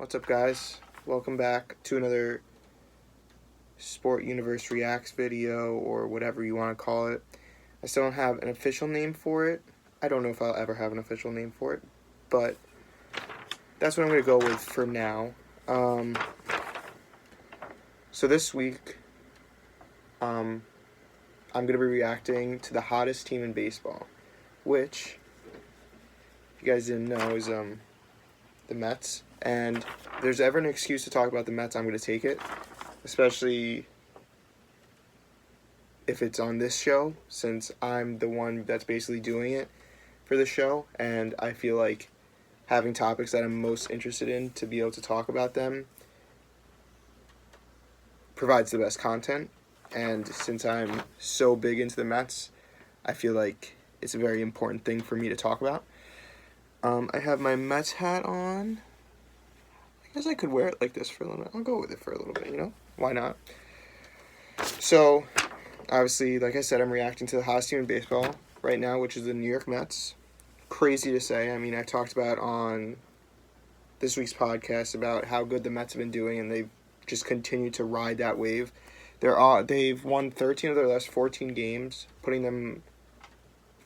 What's up, guys? Welcome back to another TheSportUniverse Reacts video, or whatever you want to call it. I still don't have an official name for it. I don't know if I'll ever have an official name for it, but that's what I'm going to go with for now. So this week, I'm going to be reacting to the hottest team in baseball, which, if you guys didn't know, is the Mets. And if there's ever an excuse to talk about the Mets, I'm going to take it, especially if it's on this show, since I'm the one that's basically doing it for the show, and I feel like having topics that I'm most interested in to be able to talk about them provides the best content. And since I'm so big into the Mets, I feel like it's a very important thing for me to talk about. I have my Mets hat on. I guess I could wear it like this for a little bit. I'll go with it for a little bit, Why not? So, obviously, like I said, I'm reacting to the hottest team in baseball right now, which is the New York Mets. Crazy to say. I mean, I talked about on this week's podcast about how good the Mets have been doing, and they've just continued to ride that wave. They've won 13 of their last 14 games, putting them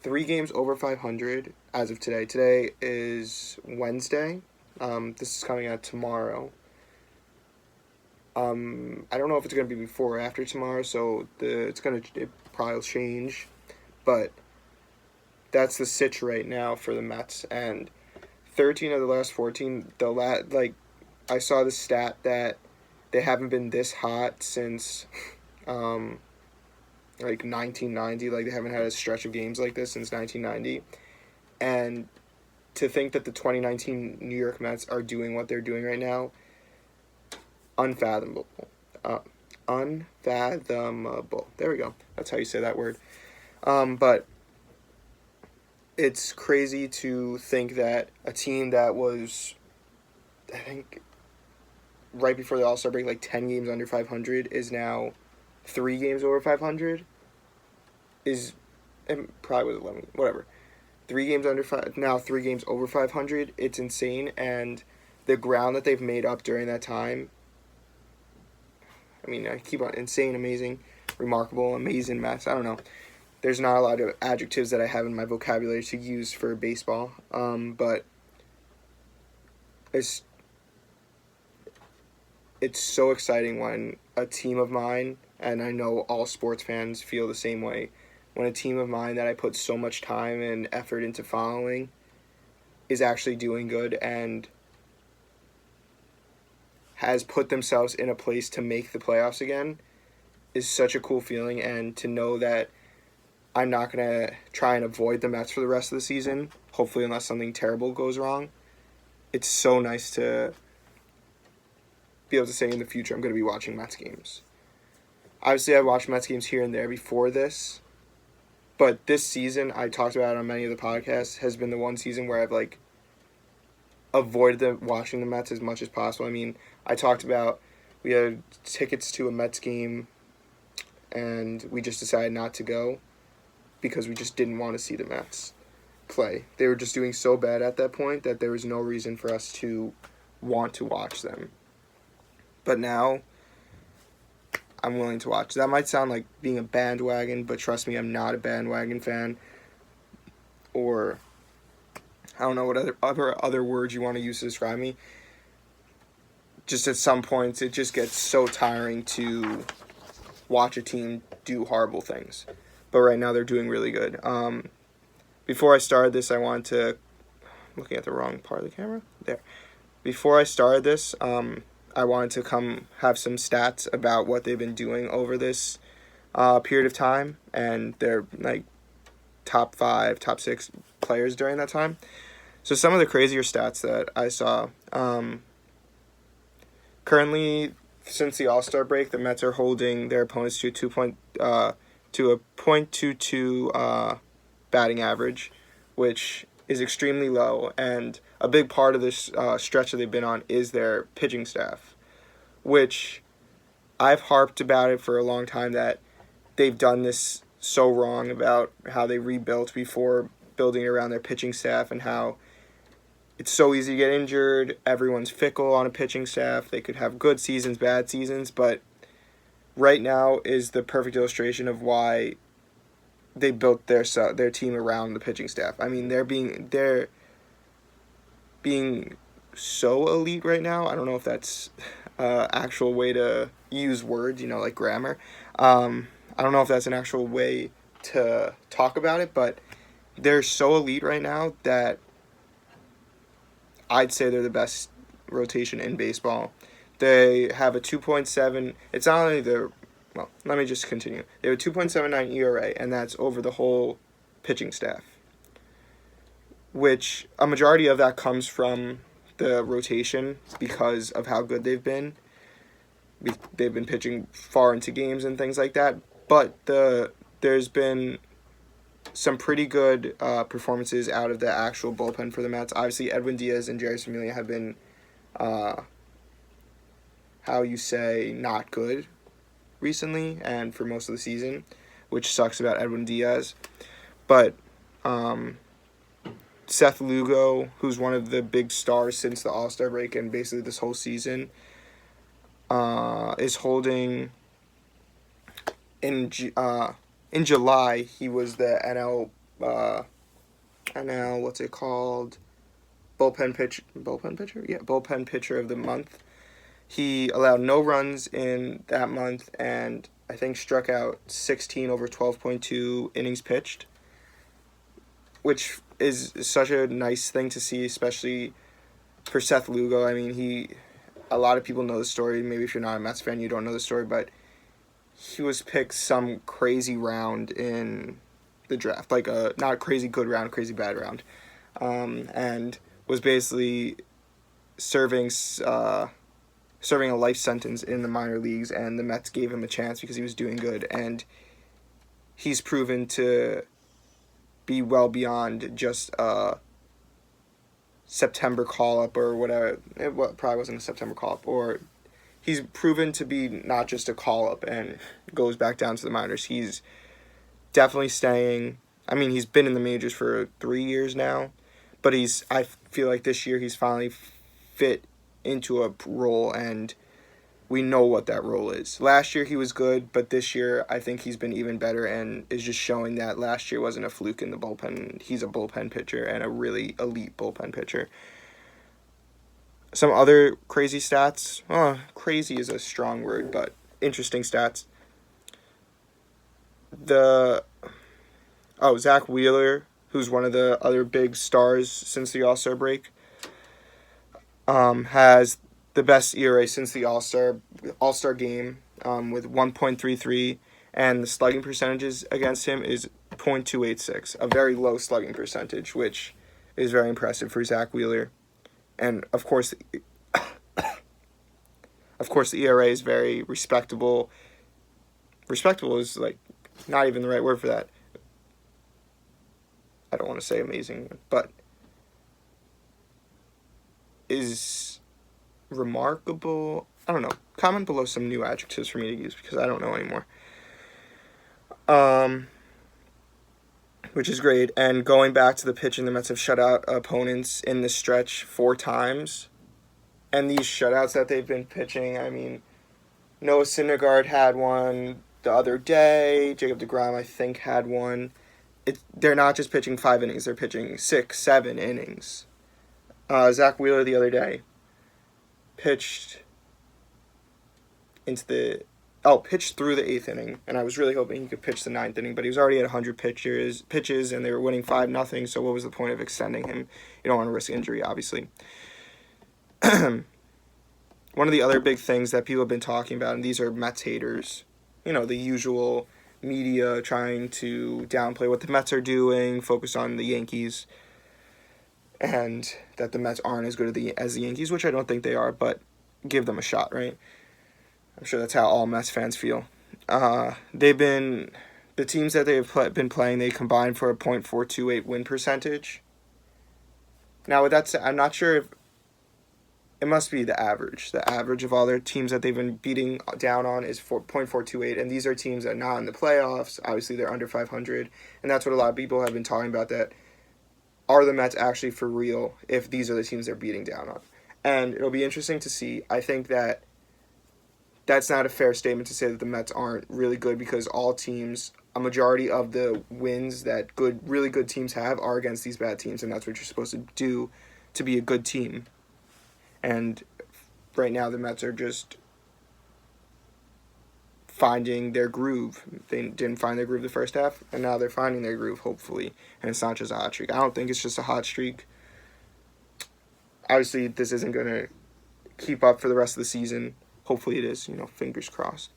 3 games over 500 as of today. Today is Wednesday. This is coming out tomorrow. I don't know if it's going to be before or after tomorrow, so it probably will change. But that's the sitch right now for the Mets. And 13 of the last 14, I saw the stat that they haven't been this hot since 1990. Like, they haven't had a stretch of games like this since 1990. And to think that the 2019 New York Mets are doing what they're doing right now, unfathomable. Unfathomable. There we go. That's how you say that word. But it's crazy to think that a team that was, I think, right before the All-Star break, like 10 games under 500, is now 3 games over 500. It probably was 11, whatever. 3 games under 5, now 3 games over 500. It's insane, and the ground that they've made up during that time, I mean, I keep on insane, amazing, remarkable, amazing Mets. I don't know. There's not a lot of adjectives that I have in my vocabulary to use for baseball, but it's so exciting when a team of mine, and I know all sports fans feel the same way, when a team of mine that I put so much time and effort into following is actually doing good and has put themselves in a place to make the playoffs again, is such a cool feeling. And to know that I'm not going to try and avoid the Mets for the rest of the season, hopefully unless something terrible goes wrong, it's so nice to be able to say in the future I'm going to be watching Mets games. Obviously, I've watched Mets games here and there before this, but this season, I talked about it on many of the podcasts, has been the one season where I've avoided watching the Mets as much as possible. I mean, I talked about we had tickets to a Mets game, and we just decided not to go because we just didn't want to see the Mets play. They were just doing so bad at that point that there was no reason for us to want to watch them. But now, I'm willing to watch. That might sound like being a bandwagon, but trust me, I'm not a bandwagon fan. Or, I don't know what other words you want to use to describe me. Just at some points, it just gets so tiring to watch a team do horrible things. But right now, they're doing really good. Before I started this, I wanted to... I'm looking at the wrong part of the camera. There. Before I started this, I wanted to come have some stats about what they've been doing over this period of time, and they're top 5, top 6 players during that time. So some of the crazier stats that I saw, currently, since the All-Star break, the Mets are holding their opponents to a .22 batting average, which is extremely low, and a big part of this stretch that they've been on is their pitching staff, which I've harped about it for a long time, that they've done this so wrong about how they rebuilt before building around their pitching staff, and how it's so easy to get injured. Everyone's fickle on a pitching staff. They could have good seasons, bad seasons, but right now is the perfect illustration of why they built their team around the pitching staff. I mean, they're being so elite right now. I don't know if that's actual way to use words, like grammar. I don't know if that's an actual way to talk about it, but they're so elite right now that I'd say they're the best rotation in baseball. They have a 2.7. It's not only well, let me just continue. They have a 2.79 ERA, and that's over the whole pitching staff, which a majority of that comes from the rotation because of how good they've been. They've been pitching far into games and things like that, but there's been some pretty good performances out of the actual bullpen for the Mets. Obviously, Edwin Diaz and Jerry Familia have been, not good recently and for most of the season, which sucks about Edwin Diaz. But Seth Lugo, who's one of the big stars since the All-Star break and basically this whole season, is holding in July. He was the NL what's it called? Bullpen pitcher of the month. He allowed no runs in that month and I think struck out 16 over 12.2 innings pitched, which is such a nice thing to see, especially for Seth Lugo. I mean, a lot of people know the story. Maybe if you're not a Mets fan, you don't know the story, but he was picked some crazy round in the draft, like a not crazy good round, crazy bad round, and was basically serving a life sentence in the minor leagues, and the Mets gave him a chance because he was doing good, and he's proven to be well beyond just a September call-up or whatever. It probably wasn't a September call-up, or he's proven to be not just a call-up and goes back down to the minors. He's definitely staying. I mean, he's been in the majors for 3 years now, but I feel like this year he's finally fit into a role, and we know what that role is. Last year he was good, but this year I think he's been even better and is just showing that last year wasn't a fluke in the bullpen. He's a bullpen pitcher and a really elite bullpen pitcher. Some other crazy stats. Crazy is a strong word, but interesting stats. Zach Wheeler, who's one of the other big stars since the All-Star break, has the best ERA since the All-Star game, with 1.33, and the slugging percentages against him is .286, a very low slugging percentage, which is very impressive for Zach Wheeler. And of course, the ERA is very respectable. Respectable is like not even the right word for that. I don't want to say amazing, but is remarkable. I don't know. Comment below some new adjectives for me to use because I don't know anymore. Which is great. And going back to the pitching, the Mets have shut out opponents in this stretch 4 times. And these shutouts that they've been pitching, I mean, Noah Syndergaard had one the other day. Jacob deGrom, I think, had one. They're not just pitching 5 innings. They're pitching 6, 7 innings. Zach Wheeler the other day pitched through the 8th inning, and I was really hoping he could pitch the 9th inning, but he was already at 100 pitches, and they were winning 5-0, so what was the point of extending him? You don't want to risk injury, obviously. One of the other big things that people have been talking about, and these are Mets haters, the usual media trying to downplay what the Mets are doing, focus on the Yankees, and that the Mets aren't as good as the Yankees, which I don't think they are, but give them a shot, right? I'm sure that's how all Mets fans feel. The teams that they've been playing, they combined for a .428 win percentage. Now, with that said, I'm not sure if it must be the average. The average of all their teams that they've been beating down on is .428, and these are teams that are not in the playoffs. Obviously, they're under 500, and that's what a lot of people have been talking about, that are the Mets actually for real if these are the teams they're beating down on? And it'll be interesting to see. I think that that's not a fair statement to say that the Mets aren't really good, because all teams, a majority of the wins that really good teams have are against these bad teams, and that's what you're supposed to do to be a good team. And right now the Mets are just finding their groove. They didn't find their groove the first half, and now they're finding their groove, hopefully. And it's not just a hot streak. I don't think it's just a hot streak. Obviously, this isn't going to keep up for the rest of the season. Hopefully it is, fingers crossed.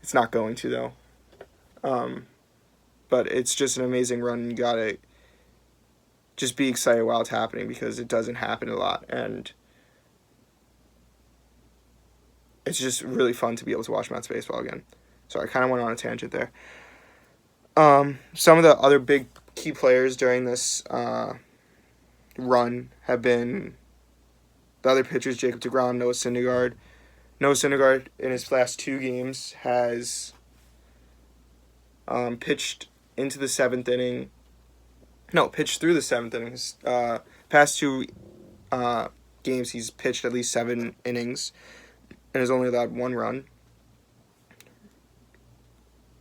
It's not going to, though. But it's just an amazing run. You got to just be excited while it's happening, because it doesn't happen a lot. And it's just really fun to be able to watch Mets baseball again. So I kind of went on a tangent there. Some of the other big key players during this run have been the other pitchers, Jacob deGrom, Noah Syndergaard. Noah Syndergaard, in his last 2 games, has pitched into the 7th inning. No, pitched through the 7th inning. His past 2 games, he's pitched at least 7 innings and has only allowed 1 run.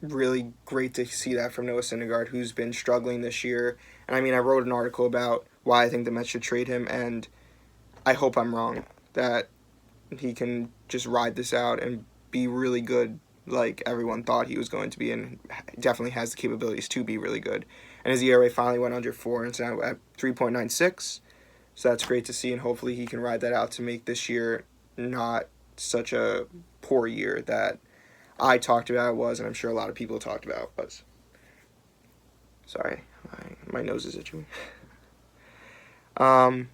Really great to see that from Noah Syndergaard, who's been struggling this year. And I wrote an article about why I think the Mets should trade him, and I hope I'm wrong, that he can just ride this out and be really good like everyone thought he was going to be, and definitely has the capabilities to be really good. And his ERA finally went under 4, and it's now at 3.96. So that's great to see, and hopefully he can ride that out to make this year not such a poor year that I talked about it was, and I'm sure a lot of people talked about it was. Sorry, my nose is itching. I'm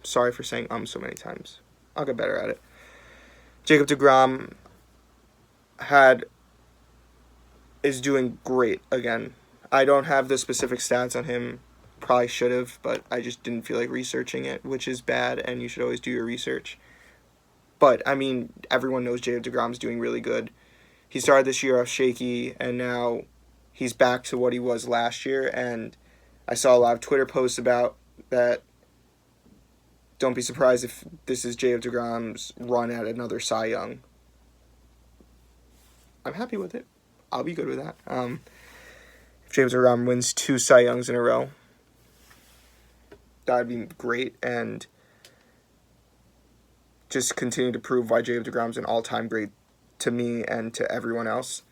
sorry for saying so many times. I'll get better at it. Jacob deGrom is doing great again. I don't have the specific stats on him. Probably should have, but I just didn't feel like researching it, which is bad, and you should always do your research. But, everyone knows Jacob deGrom's doing really good. He started this year off shaky, and now he's back to what he was last year, and I saw a lot of Twitter posts about that. Don't be surprised if this is Jacob deGrom's run at another Cy Young. I'm happy with it. I'll be good with that. If Jacob deGrom wins 2 Cy Youngs in a row, that would be great, and just continue to prove why Jacob deGrom's an all-time great to me and to everyone else.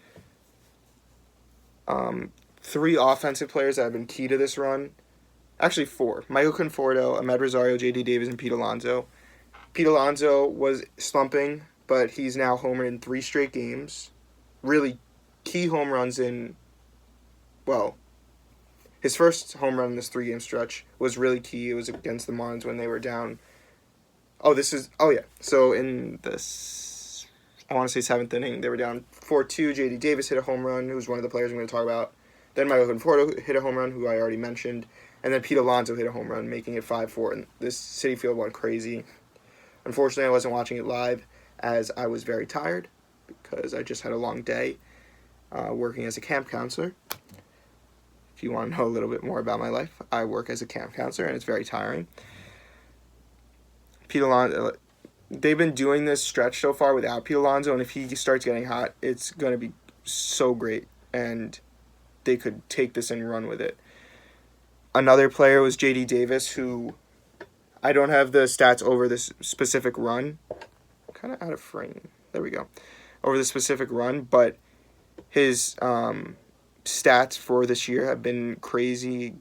3 offensive players that have been key to this run. Actually, 4. Michael Conforto, Ahmed Rosario, J.D. Davis, and Pete Alonso. Pete Alonso was slumping, but he's now homered in 3 straight games. Really key home runs his first home run in this 3-game stretch was really key. It was against the Marlins when they were down. So in this, I want to say 7th inning, they were down 4-2. J.D. Davis hit a home run, who's one of the players I'm going to talk about. Then Michael Conforto hit a home run, who I already mentioned. And then Pete Alonso hit a home run, making it 5-4. And this Citi Field went crazy. Unfortunately, I wasn't watching it live, as I was very tired, because I just had a long day working as a camp counselor. If you want to know a little bit more about my life, I work as a camp counselor, and it's very tiring. Pete Alonso, they've been doing this stretch so far without Pete Alonso, and if he starts getting hot, it's going to be so great, and they could take this and run with it. Another player was J.D. Davis, who I don't have the stats over this specific run. Kind of out of frame. There we go. Over the specific run, but his stats for this year have been crazy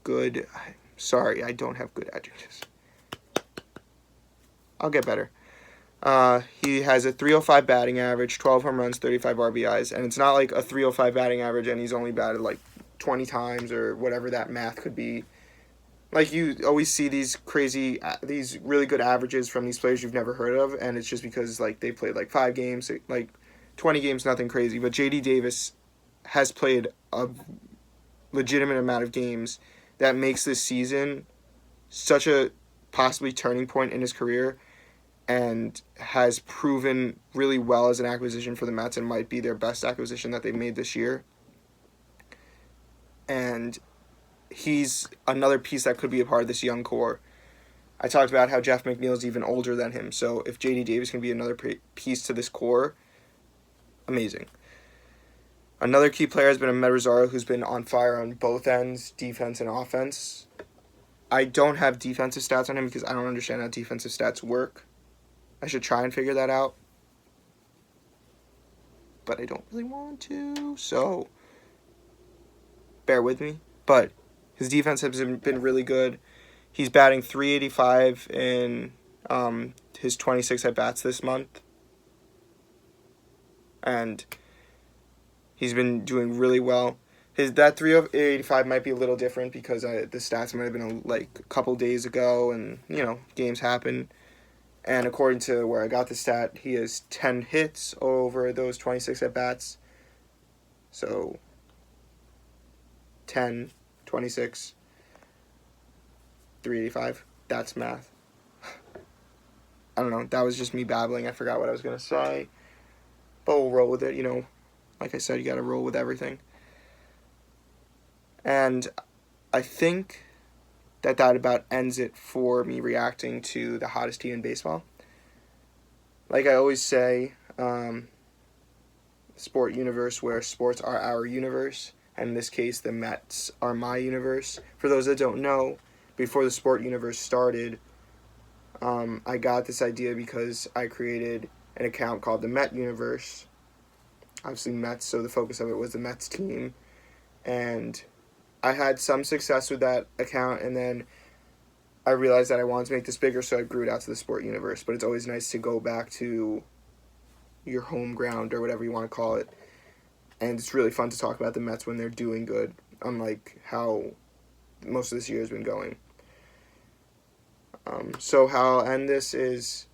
good. Sorry, I don't have good adjectives. I'll get better. He has a 305 batting average, 12 home runs, 35 RBIs, and it's not like a 305 batting average and he's only batted like 20 times or whatever that math could be. Like, you always see these really good averages from these players you've never heard of, and it's just because like they played like 5 games, like 20 games, nothing crazy. But J.D. Davis has played a legitimate amount of games that makes this season such a possibly turning point in his career, and has proven really well as an acquisition for the Mets, and might be their best acquisition that they've made this year. And he's another piece that could be a part of this young core. I talked about how Jeff McNeil's even older than him, so if J.D. Davis can be another piece to this core, amazing. Another key player has been Ahmed Rosario, who's been on fire on both ends, defense and offense. I don't have defensive stats on him because I don't understand how defensive stats work. I should try and figure that out, but I don't really want to, so bear with me. But his defense has been really good. He's batting .385 in his 26 at-bats this month. And he's been doing really well. That .385 might be a little different because the stats might have been a couple days ago, and games happen. And according to where I got the stat, he has 10 hits over those 26 at bats. So 10, 26, 385. That's math. I don't know. That was just me babbling. I forgot what I was gonna say, but we'll roll with it. Like I said, you gotta roll with everything. And I think that about ends it for me reacting to the hottest team in baseball. Like I always say, Sport Universe, where sports are our universe. And in this case, the Mets are my universe. For those that don't know, before the Sport Universe started, I got this idea because I created an account called the Met Universe. Obviously Mets, so the focus of it was the Mets team. And I had some success with that account, and then I realized that I wanted to make this bigger, so I grew it out to the Sport Universe. But it's always nice to go back to your home ground, or whatever you want to call it. And it's really fun to talk about the Mets when they're doing good, unlike how most of this year has been going. So how I'll end this is,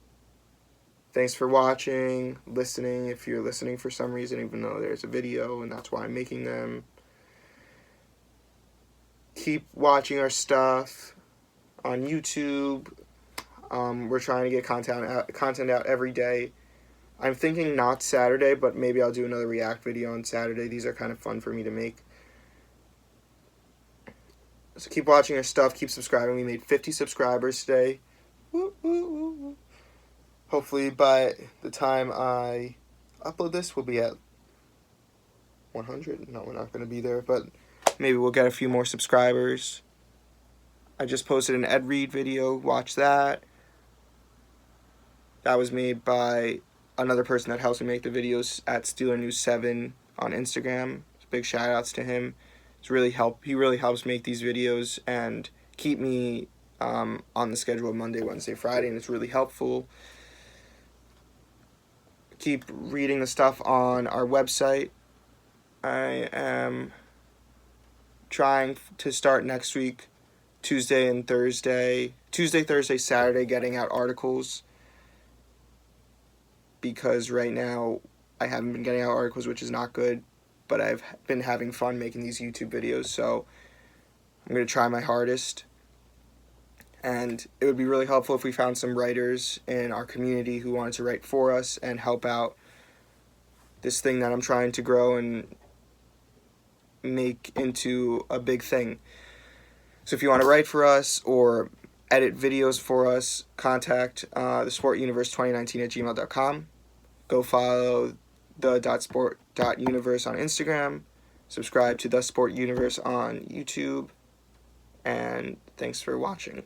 thanks for watching, listening, if you're listening for some reason, even though there's a video, and that's why I'm making them. Keep watching our stuff on YouTube. We're trying to get content out every day. I'm thinking not Saturday, but maybe I'll do another React video on Saturday. These are kind of fun for me to make. So keep watching our stuff. Keep subscribing. We made 50 subscribers today. Woo, woo, woo, woo. Hopefully by the time I upload this, we'll be at 100. No, we're not going to be there, but maybe we'll get a few more subscribers. I just posted an Ed Reed video. Watch that. That was made by another person that helps me make the videos at Steeler News 7 on Instagram. Big shout outs to him. He really helps make these videos and keep me on the schedule of Monday, Wednesday, Friday, and it's really helpful. Keep reading the stuff on our website. I am trying to start next week, Tuesday, Thursday, Saturday, getting out articles, because right now I haven't been getting out articles, which is not good, but I've been having fun making these YouTube videos, so I'm going to try my hardest. And it would be really helpful if we found some writers in our community who wanted to write for us and help out this thing that I'm trying to grow and make into a big thing. So if you want to write for us or edit videos for us, contact TheSportUniverse2019@gmail.com. Go follow the.sport.universe on Instagram. Subscribe to The Sport Universe on YouTube. And thanks for watching.